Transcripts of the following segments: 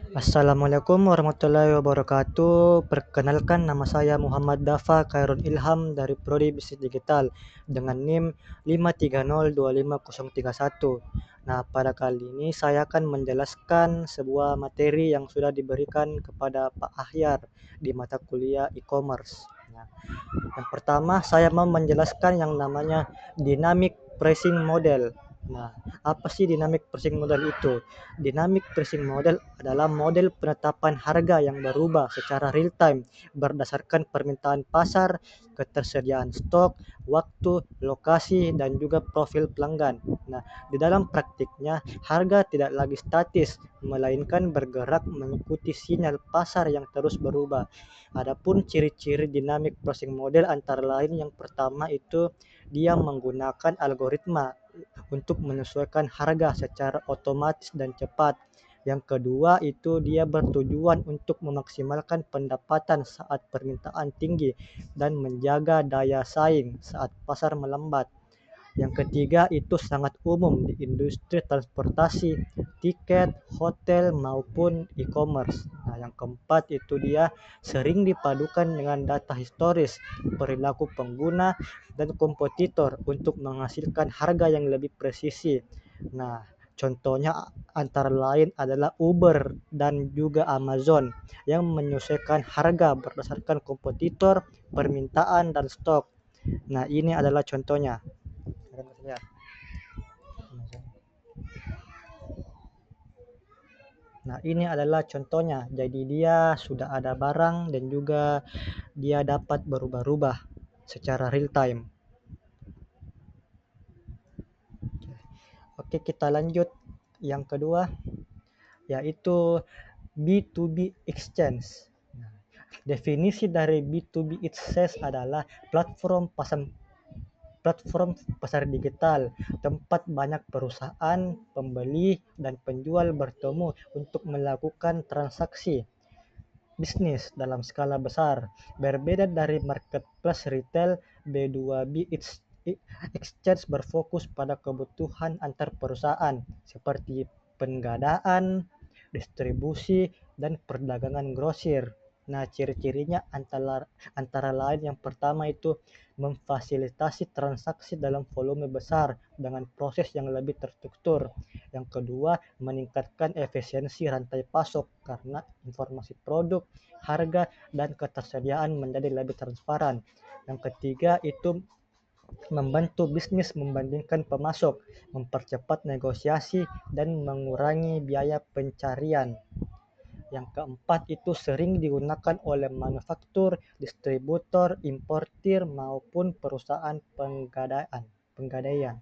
Assalamualaikum warahmatullahi wabarakatuh. Perkenalkan, nama saya Muhammad Dafa Khairul Ilham dari Prodi Bisnis Digital dengan NIM 5302501. Nah, pada kali ini saya akan menjelaskan sebuah materi yang sudah diberikan kepada Pak Ahyar di mata kuliah e-commerce. Nah, yang pertama saya mau menjelaskan yang namanya dynamic pricing model. Nah, apa sih dynamic pricing model itu? Dynamic pricing model adalah model penetapan harga yang berubah secara real time berdasarkan permintaan pasar, ketersediaan stok, waktu, lokasi, dan juga profil pelanggan. Nah, di dalam praktiknya harga tidak lagi statis, melainkan bergerak mengikuti sinyal pasar yang terus berubah. Adapun ciri-ciri dynamic pricing model antara lain yang pertama itu dia menggunakan algoritma untuk menyesuaikan harga secara otomatis dan cepat. Yang kedua itu dia bertujuan untuk memaksimalkan pendapatan saat permintaan tinggi dan menjaga daya saing saat pasar melambat. Yang ketiga itu sangat umum di industri transportasi, tiket, hotel maupun e-commerce. Nah, yang keempat itu dia sering dipadukan dengan data historis, perilaku pengguna, dan kompetitor untuk menghasilkan harga yang lebih presisi. Nah, contohnya antara lain adalah Uber dan juga Amazon yang menyesuaikan harga berdasarkan kompetitor, permintaan, dan stok. Nah, ini adalah contohnya. Nah, ini adalah contohnya. Jadi dia sudah ada barang dan juga dia dapat berubah-ubah secara real time. Oke, kita lanjut. Yang kedua yaitu B2B exchange. Nah, definisi dari B2B exchange adalah platform pasar digital, tempat banyak perusahaan, pembeli, dan penjual bertemu untuk melakukan transaksi bisnis dalam skala besar. Berbeda dari marketplace retail, B2B Exchange berfokus pada kebutuhan antar perusahaan seperti penggadaan, distribusi, dan perdagangan grosir. Nah, ciri-cirinya antara lain yang pertama itu memfasilitasi transaksi dalam volume besar dengan proses yang lebih terstruktur. Yang kedua, meningkatkan efisiensi rantai pasok karena informasi produk, harga, dan ketersediaan menjadi lebih transparan. Yang ketiga itu membantu bisnis membandingkan pemasok, mempercepat negosiasi, dan mengurangi biaya pencarian. Yang keempat itu sering digunakan oleh manufaktur, distributor, importir, maupun perusahaan penggadaian.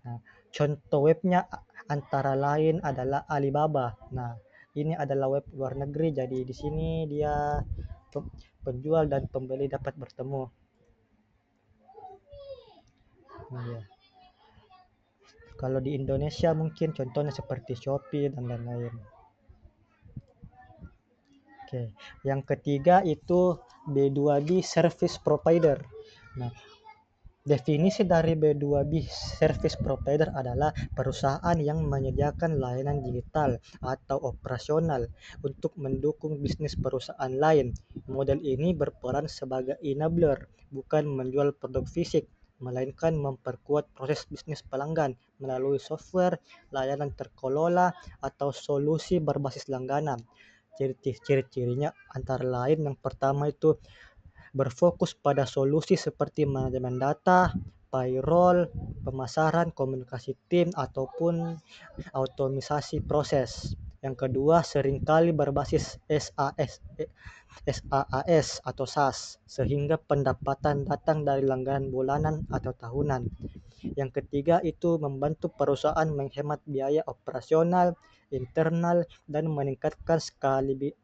Nah, contoh webnya antara lain adalah Alibaba. Nah, ini adalah web luar negeri, jadi di sini dia penjual dan pembeli dapat bertemu. Nah, ya. Kalau di Indonesia mungkin contohnya seperti Shopee dan lain-lain. Oke, yang ketiga itu B2B Service Provider. Nah, definisi dari B2B Service Provider adalah perusahaan yang menyediakan layanan digital atau operasional untuk mendukung bisnis perusahaan lain. Model ini berperan sebagai enabler, bukan menjual produk fisik, melainkan memperkuat proses bisnis pelanggan melalui software, layanan terkelola, atau solusi berbasis langganan. Ciri-cirinya antara lain yang pertama itu berfokus pada solusi seperti manajemen data, payroll, pemasaran, komunikasi tim, ataupun otomisasi proses. Yang kedua, seringkali berbasis SaaS atau SaaS, sehingga pendapatan datang dari langganan bulanan atau tahunan. Yang ketiga itu membantu perusahaan menghemat biaya operasional, internal, dan meningkatkan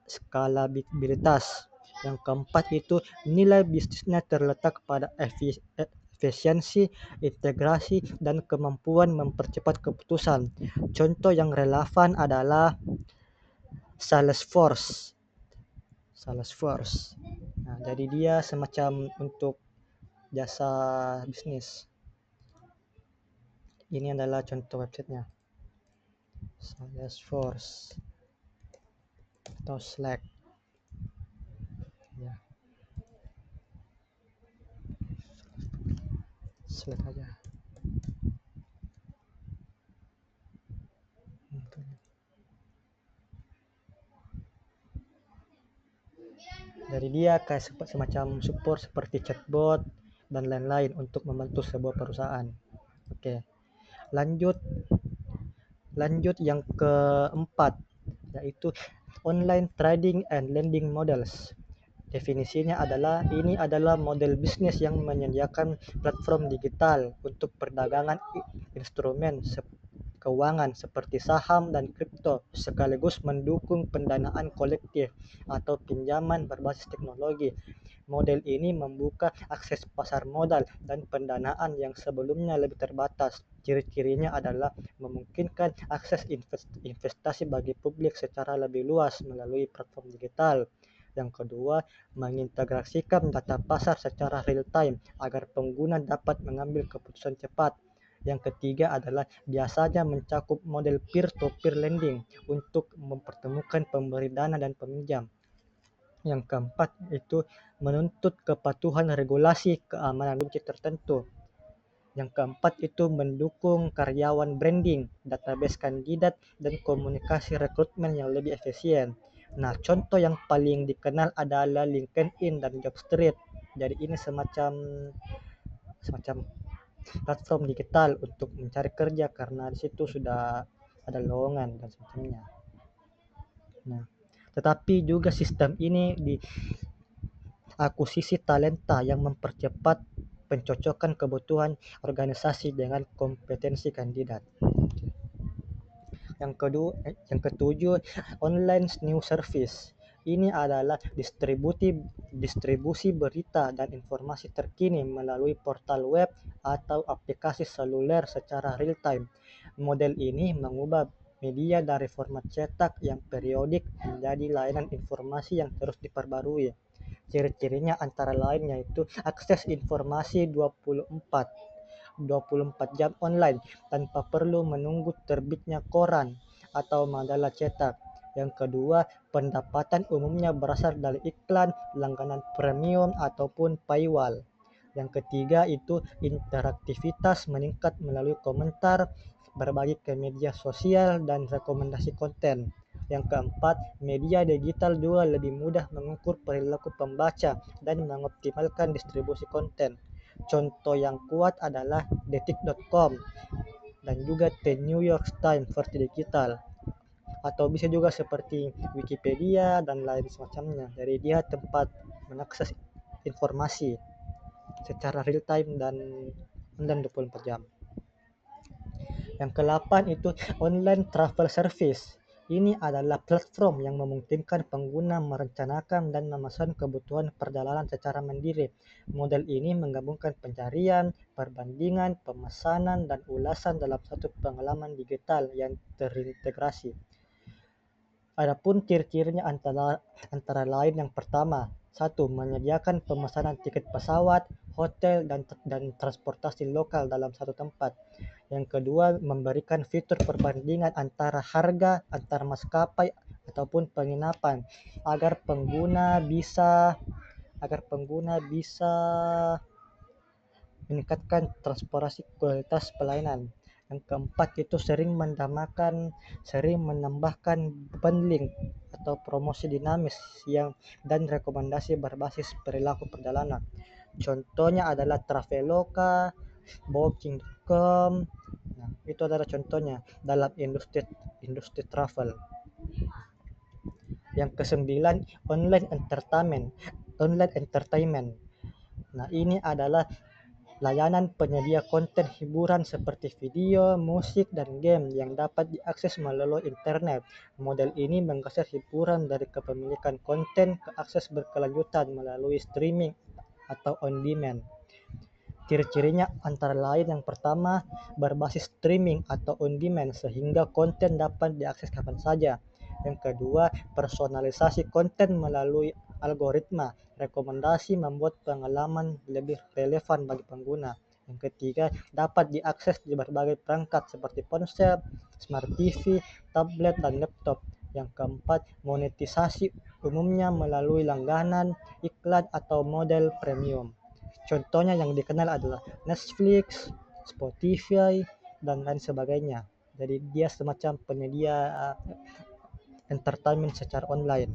skalabilitas. Yang keempat itu nilai bisnisnya terletak pada efisiensi, integrasi, dan kemampuan mempercepat keputusan. Contoh yang relevan adalah Salesforce. Nah, jadi dia semacam untuk jasa bisnis. Ini adalah contoh websitenya. Salesforce. atau Slack. Ya, Slack aja. Dari dia kayak semacam support seperti chatbot dan lain-lain untuk membantu sebuah perusahaan. Oke, lanjut lanjut yang keempat, yaitu online trading and lending models. Definisinya adalah ini adalah model bisnis yang menyediakan platform digital untuk perdagangan instrumen keuangan seperti saham dan kripto, sekaligus mendukung pendanaan kolektif atau pinjaman berbasis teknologi. Model ini membuka akses pasar modal dan pendanaan yang sebelumnya lebih terbatas. Ciri-cirinya adalah memungkinkan akses investasi bagi publik secara lebih luas melalui platform digital. Yang kedua, mengintegrasikan data pasar secara real time agar pengguna dapat mengambil keputusan cepat. Yang ketiga adalah biasanya mencakup model peer-to-peer lending untuk mempertemukan pemberi dana dan peminjam. Yang keempat itu menuntut kepatuhan regulasi keamanan kunci tertentu. Yang keempat itu mendukung karyawan branding, database kandidat, dan komunikasi rekrutmen yang lebih efisien. Nah, contoh yang paling dikenal adalah LinkedIn dan Jobstreet. Jadi ini semacam platform digital untuk mencari kerja karena di situ sudah ada lowongan dan semacamnya. Nah, tetapi juga sistem ini di akuisisi talenta yang mempercepat pencocokan kebutuhan organisasi dengan kompetensi kandidat. Yang ketujuh, online news service. Ini adalah distribusi berita dan informasi terkini melalui portal web atau aplikasi seluler secara real time. Model ini mengubah media dari format cetak yang periodik menjadi layanan informasi yang terus diperbarui. Ciri-cirinya antara lain yaitu akses informasi 24 jam online tanpa perlu menunggu terbitnya koran atau majalah cetak. Yang kedua, pendapatan umumnya berasal dari iklan, langganan premium, ataupun paywall. Yang ketiga itu interaktivitas meningkat melalui komentar, berbagi ke media sosial, dan rekomendasi konten. Yang keempat, media digital juga lebih mudah mengukur perilaku pembaca dan mengoptimalkan distribusi konten. Contoh yang kuat adalah detik.com dan juga The New York Times versi digital. Atau bisa juga seperti Wikipedia dan lain semacamnya. Dari dia tempat mengakses informasi secara real time dan 24 jam. Yang ke-8 itu online travel service. Ini adalah platform yang memungkinkan pengguna merencanakan dan memesan kebutuhan perjalanan secara mandiri. Model ini menggabungkan pencarian, perbandingan, pemesanan, dan ulasan dalam satu pengalaman digital yang terintegrasi. Adapun ciri-cirinya antara lain yang pertama, satu, menyediakan pemesanan tiket pesawat, hotel, dan transportasi lokal dalam satu tempat. Yang kedua, memberikan fitur perbandingan antara harga antar maskapai ataupun penginapan agar pengguna bisa meningkatkan transportasi kualitas pelayanan. Yang keempat itu sering menambahkan bundling atau promosi dinamis dan rekomendasi berbasis perilaku perjalanan. Contohnya adalah Traveloka, Booking.com. Nah, itu adalah contohnya dalam industri travel. Yang kesembilan, online entertainment. Nah, ini adalah layanan penyedia konten hiburan seperti video, musik, dan game yang dapat diakses melalui internet. Model ini menggeser hiburan dari kepemilikan konten ke akses berkelanjutan melalui streaming atau on demand. Ciri-cirinya antara lain yang pertama, berbasis streaming atau on demand sehingga konten dapat diakses kapan saja. Yang kedua, personalisasi konten melalui algoritma. Rekomendasi membuat pengalaman lebih relevan bagi pengguna. Yang ketiga, dapat diakses di berbagai perangkat seperti ponsel, smart TV, tablet, dan laptop. Yang keempat, monetisasi umumnya melalui langganan, iklan, atau model premium. Contohnya yang dikenal adalah Netflix, Spotify, dan lain sebagainya. Jadi dia semacam penyedia entertainment secara online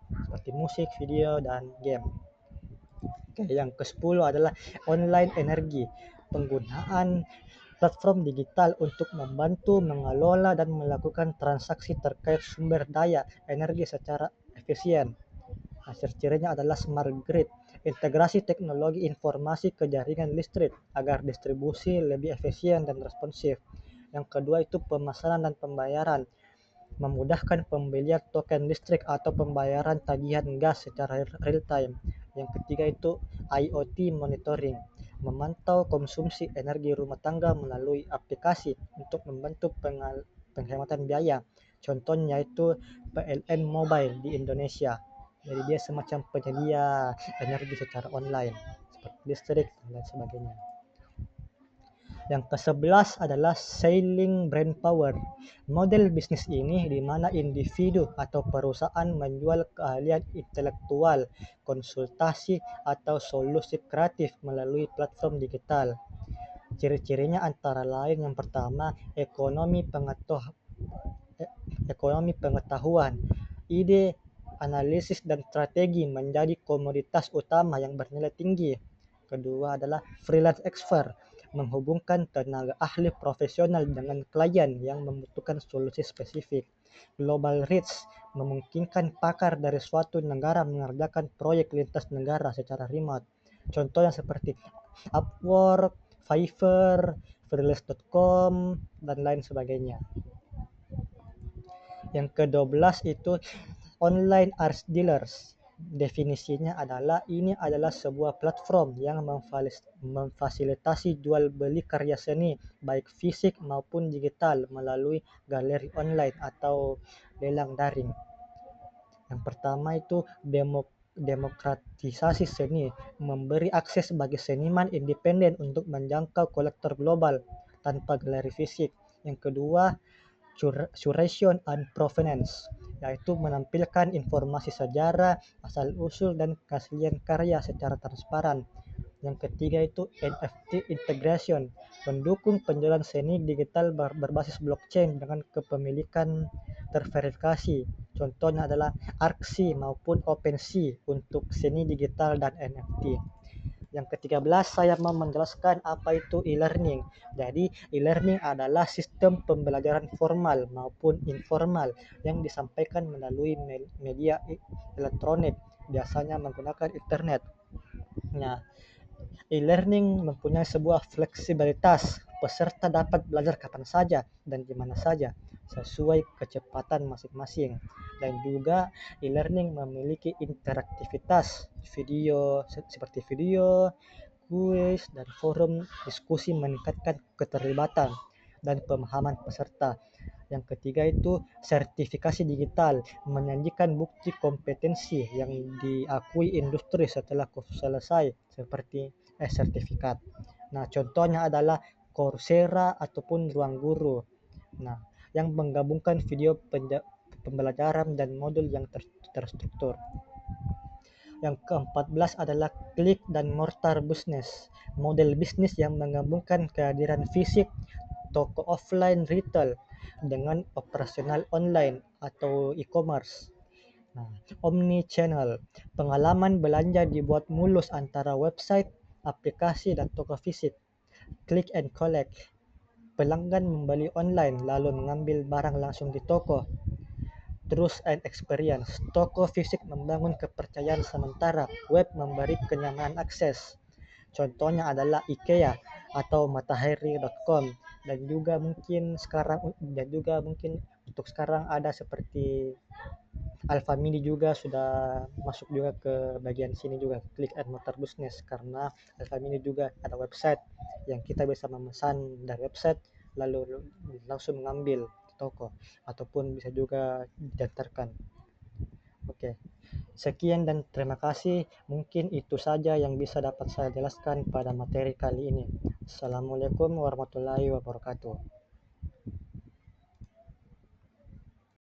seperti musik, video, dan game. Oke, yang ke-10 adalah online energi. Penggunaan platform digital untuk membantu mengelola dan melakukan transaksi terkait sumber daya energi secara efisien. Hasil cirinya adalah smart grid, integrasi teknologi informasi ke jaringan listrik agar distribusi lebih efisien dan responsif. Yang kedua itu pemasaran dan pembayaran, memudahkan pembelian token listrik atau pembayaran tagihan gas secara real time. Yang ketiga itu IoT monitoring, memantau konsumsi energi rumah tangga melalui aplikasi untuk membantu penghematan biaya. Contohnya itu PLN Mobile di Indonesia. Jadi dia semacam penyedia energi secara online seperti listrik dan lain sebagainya. Yang ke-11 adalah selling brand power. Model bisnis ini di mana individu atau perusahaan menjual keahlian intelektual, konsultasi, atau solusi kreatif melalui platform digital. Ciri-cirinya antara lain yang pertama, ekonomi pengetahuan. Ide, analisis, dan strategi menjadi komoditas utama yang bernilai tinggi. Kedua adalah freelance expert, menghubungkan tenaga ahli profesional dengan klien yang membutuhkan solusi spesifik. Global reach, memungkinkan pakar dari suatu negara mengerjakan proyek lintas negara secara remote. Contohnya seperti Upwork, Fiverr, freelance.com, dan lain sebagainya. Yang ke-12 itu online art dealers. Definisinya adalah ini adalah sebuah platform yang memfasilitasi jual beli karya seni baik fisik maupun digital melalui galeri online atau lelang daring. Yang pertama itu demokratisasi seni, memberi akses bagi seniman independen untuk menjangkau kolektor global tanpa galeri fisik. Yang kedua, curation and provenance, yaitu menampilkan informasi sejarah, asal-usul, dan keaslian karya secara transparan. Yang ketiga itu NFT integration, mendukung penjualan seni digital berbasis blockchain dengan kepemilikan terverifikasi. Contohnya adalah Arksy maupun OpenSea untuk seni digital dan NFT. Yang ke-13 saya mau menjelaskan apa itu e-learning. Jadi e-learning adalah sistem pembelajaran formal maupun informal yang disampaikan melalui media elektronik, biasanya menggunakan internet. Nah, e-learning mempunyai sebuah fleksibilitas. Peserta dapat belajar kapan saja dan di mana saja sesuai kecepatan masing-masing. Dan juga e-learning memiliki interaktivitas seperti video, kuis, dan forum diskusi meningkatkan keterlibatan dan pemahaman peserta. Yang ketiga itu sertifikasi digital, menyajikan bukti kompetensi yang diakui industri setelah kursus selesai seperti sertifikat. Nah, contohnya adalah Coursera ataupun Ruang Guru. Nah, yang menggabungkan video pembelajaran dan modul yang terstruktur. Yang ke-14 adalah klik dan mortar business, model bisnis yang menggabungkan kehadiran fisik, toko offline retail dengan operasional online atau e-commerce. Nah, omni-channel, pengalaman belanja dibuat mulus antara website, aplikasi, dan toko fisik. Click and collect, pelanggan membeli online lalu mengambil barang langsung di toko. Trust and experience, toko fisik membangun kepercayaan sementara web memberi kenyamanan akses. Contohnya adalah IKEA atau matahari.com, dan juga mungkin untuk sekarang ada seperti Alfamidi juga sudah masuk juga ke bagian sini juga, klik and mortar business, karena Alfamidi juga ada website yang kita bisa memesan dari website lalu langsung mengambil di toko ataupun bisa juga diantarkan. Oke. Sekian dan terima kasih. Mungkin itu saja yang bisa dapat saya jelaskan pada materi kali ini. Assalamualaikum warahmatullahi wabarakatuh.